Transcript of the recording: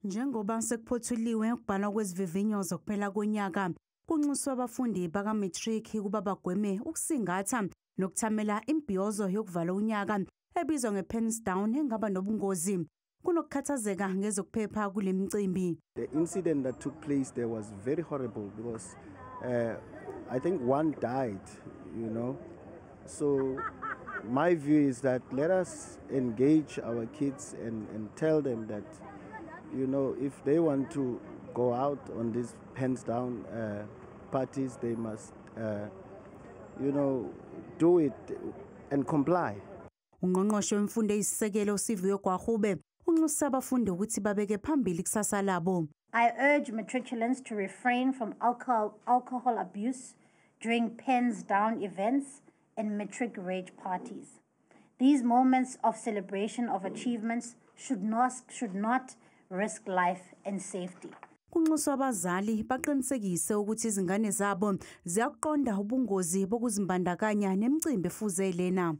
Njengoba sekuphothuliwe ukubhalwa kwezivivinyo zokuphela konyaka, kunxuswa abafundi baka-matric ukuba bagweme ukusingatha nokuthamela imbhiyozo yokuvala unyaka ebizwa nge-pens down engaba nobungozi. Kunokukhathazeka ngezokuphepha kule micimbi. The incident that took place there was very horrible because I think one died, you know. So my view is that let us engage our kids and tell them that, you know, if they want to go out on these pens down parties, they must, you know, do it and comply. Ungqongqoshe wemfundo eyisisekelo Siviwe Gwarube unxusa abafundi ukuthi babeke phambili ikusasa labo. I urge matriculants to refrain from alcohol abuse during pens down events and matric rage parties. These moments of celebration of achievements should not risk life and safety. Kunxuswa abazali baqinisekise ukuthi izingane zabo ziyakuqonda ubungozi bokuzimbandakanya nemicimbi efuze lena.